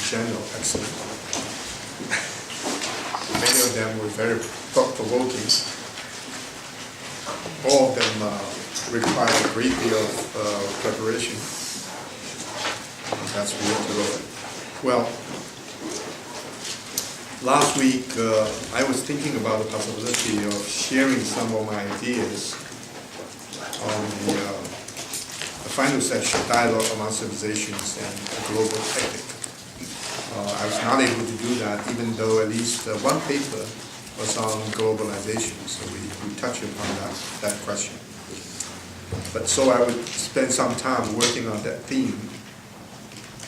general excellent. Many of them were very thought-provoking. All of them require a great deal of preparation. That's what to wrote. Well, last week I was thinking about the possibility of sharing some of my ideas on the final section, Dialogue Among Civilizations and a Global Ethic. I was not able to do that, even though at least one paper was on globalization, so we touched upon that question. But so I would spend some time working on that theme,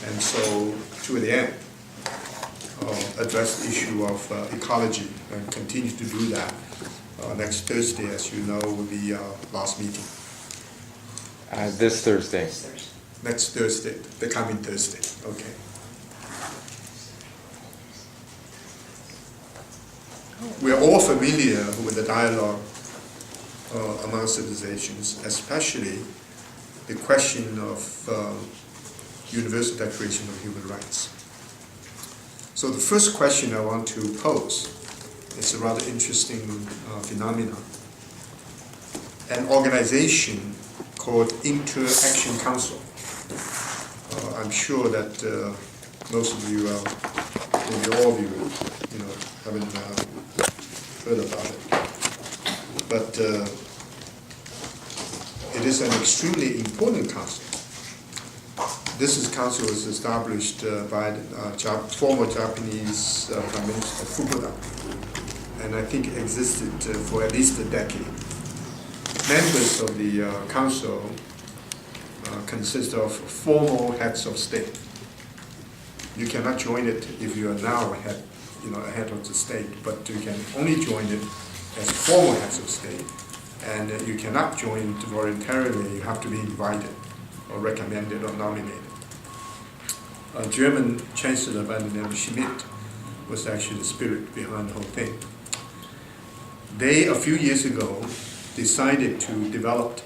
and so to the end, address the issue of ecology and continue to do that. Next Thursday, as you know, will be our last meeting. This Thursday. Next Thursday, the coming Thursday, okay. We are all familiar with the dialogue among civilizations, especially the question of Universal Declaration of Human Rights. So the first question I want to pose is a rather interesting phenomenon. An organization called Inter-Action Council. I'm sure that most of you, maybe all of you, haven't heard about it. But it is an extremely important council. This council was established by the former Japanese Prime Minister Fukuda, and I think it existed for at least a decade. Members of the council consist of formal heads of state. You cannot join it if you are now a head of the state, but you can only join it as formal heads of state, and you cannot join it voluntarily. You have to be invited or recommended or nominated. A German chancellor by the name of Schmidt was actually the spirit behind the whole thing. They, a few years ago, decided to develop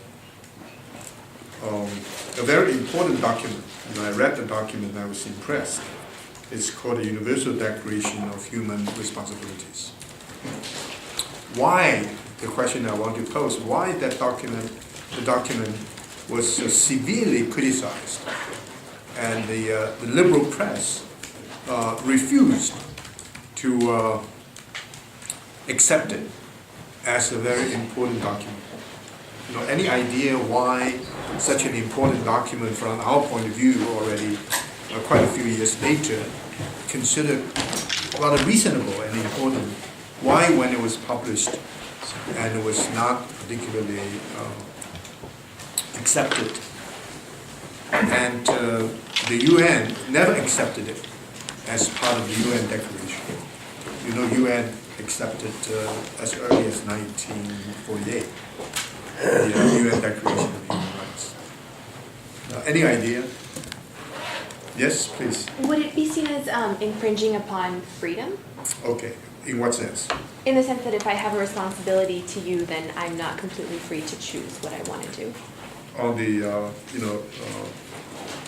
a very important document. When I read the document, I was impressed. It's called the Universal Declaration of Human Responsibilities. Why, the question I want to pose, why the document was so severely criticized, and the liberal press refused to accept it as a very important document. Any idea why such an important document from our point of view already quite a few years later, considered rather reasonable and important, why when it was published and it was not particularly accepted, and the UN never accepted it as part of the UN declaration. UN accepted as early as 1948 the UN Declaration of Human Rights. Any idea? Yes, please. Would it be seen as infringing upon freedom? Okay. In what sense? In the sense that if I have a responsibility to you, then I'm not completely free to choose what I want to do. On the,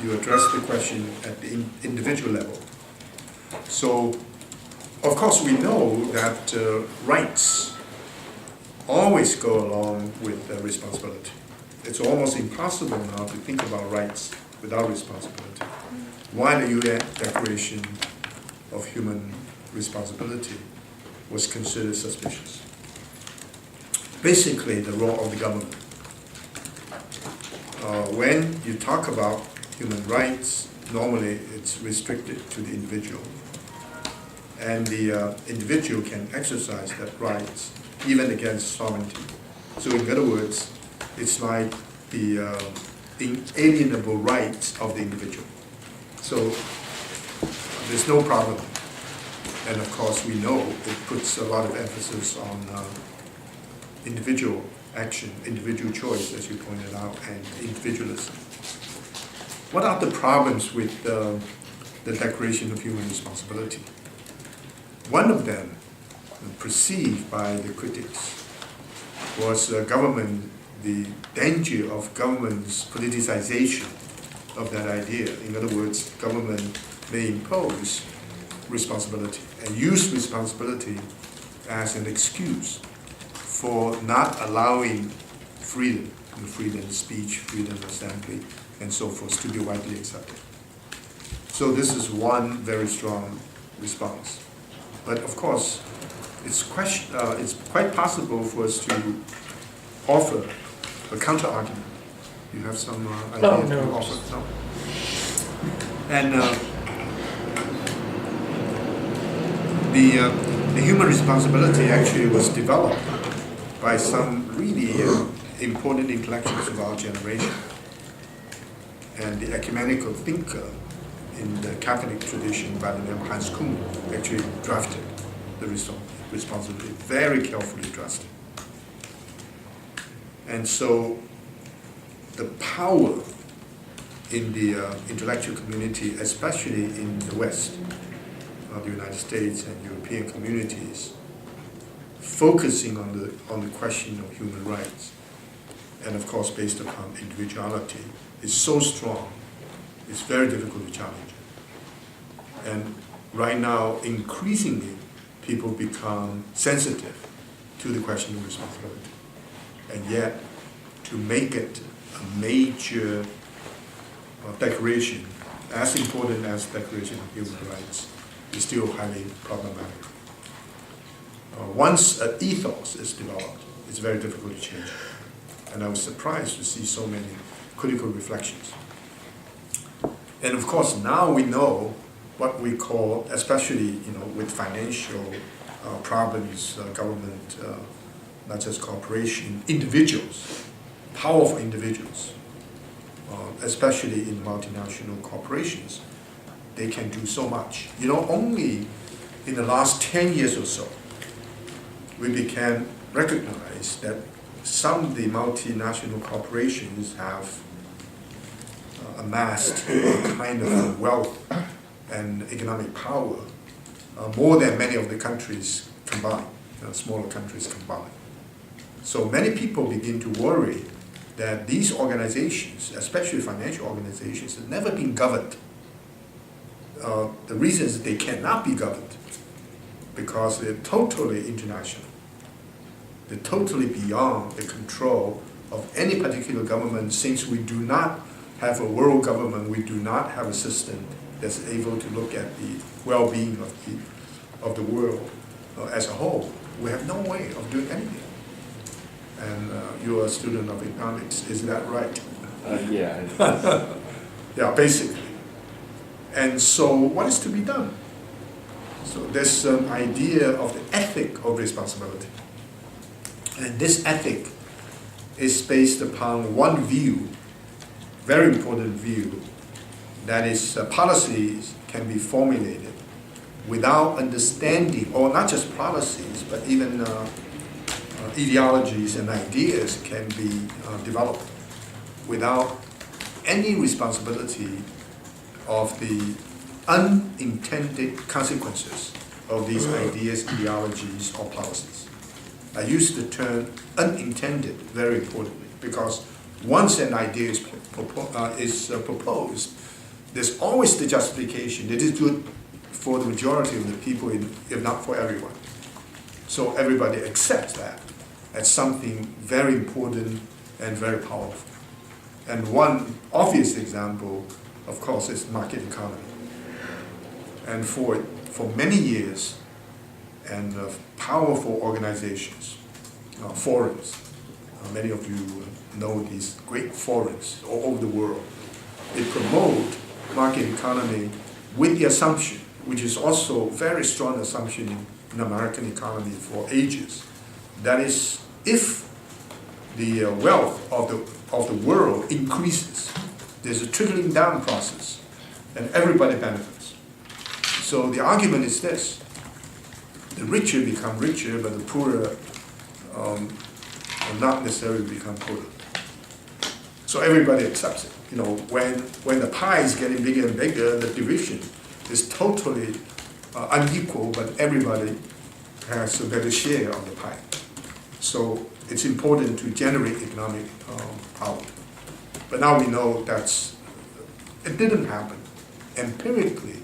you address the question at the individual level. So, of course, we know that rights always go along with responsibility. It's almost impossible now to think about rights without responsibility. Why the UN Declaration of Human Responsibility was considered suspicious. Basically, the role of the government. When you talk about human rights, normally it's restricted to the individual. And the individual can exercise that right even against sovereignty. So in other words, it's like the inalienable rights of the individual. So there's no problem. And of course we know it puts a lot of emphasis on individual action, individual choice, as you pointed out, and individualism. What are the problems with the Declaration of Human Responsibility? One of them, perceived by the critics, was the danger of government's politicization of that idea. In other words, government may impose responsibility and use responsibility as an excuse for not allowing freedom, freedom of speech, freedom of assembly, and so forth to be widely accepted. So this is one very strong response. But of course, it's quite possible for us to offer a counter-argument. You have some idea no, to offer? No? And the human responsibility actually was developed by some really important intellectuals of our generation. And the ecumenical thinker in the Catholic tradition by the name of Hans Küng actually drafted the responsibility, very carefully drafted. And so the power in the intellectual community, especially in the West, the United States and European communities, focusing on the question of human rights, and of course based upon individuality, is so strong, it's very difficult to challenge. And right now, increasingly, people become sensitive to the question of responsibility. And yet, to make it a major declaration, as important as Declaration of Human Rights, is still highly problematic. Once an ethos is developed, it's very difficult to change. And I was surprised to see so many critical reflections. And of course, now we know what we call, especially with financial problems, government, not just corporation, individuals, powerful individuals, especially in multinational corporations, they can do so much. Only in the last 10 years or so, we began recognize that some of the multinational corporations have amassed a kind of wealth and economic power more than many of the countries combined, smaller countries combined. So many people begin to worry that these organizations, especially financial organizations, have never been governed. The reason is they cannot be governed because they're totally international. They're totally beyond the control of any particular government. Since we do not have a world government, we do not have a system that's able to look at the well-being of the world as a whole. We have no way of doing anything. And you're a student of economics, is that right? Yeah. Yeah, basically. And so what is to be done? So there's some idea of the ethic of responsibility. And this ethic is based upon one view, very important view, that is policies can be formulated without understanding, or not just policies, but even ideologies and ideas can be developed without any responsibility of the unintended consequences of these ideas, ideologies, or policies. I use the term unintended very importantly because once an idea is proposed, there's always the justification. It is good for the majority of the people, if not for everyone. So everybody accepts that as something very important and very powerful. And one obvious example, of course, is market economy. And for many years, and powerful organizations, forums, many of you know these great forums all over the world, they promote market economy with the assumption, which is also a very strong assumption in American economy for ages, that is, if the wealth of the world increases, there's a trickling down process, and everybody benefits. So the argument is this: the richer become richer, but the poorer not necessarily become poorer. So everybody accepts it. When the pie is getting bigger and bigger, the division is totally unequal, but everybody has a better share of the pie. So it's important to generate economic power. But now we know it didn't happen. Empirically,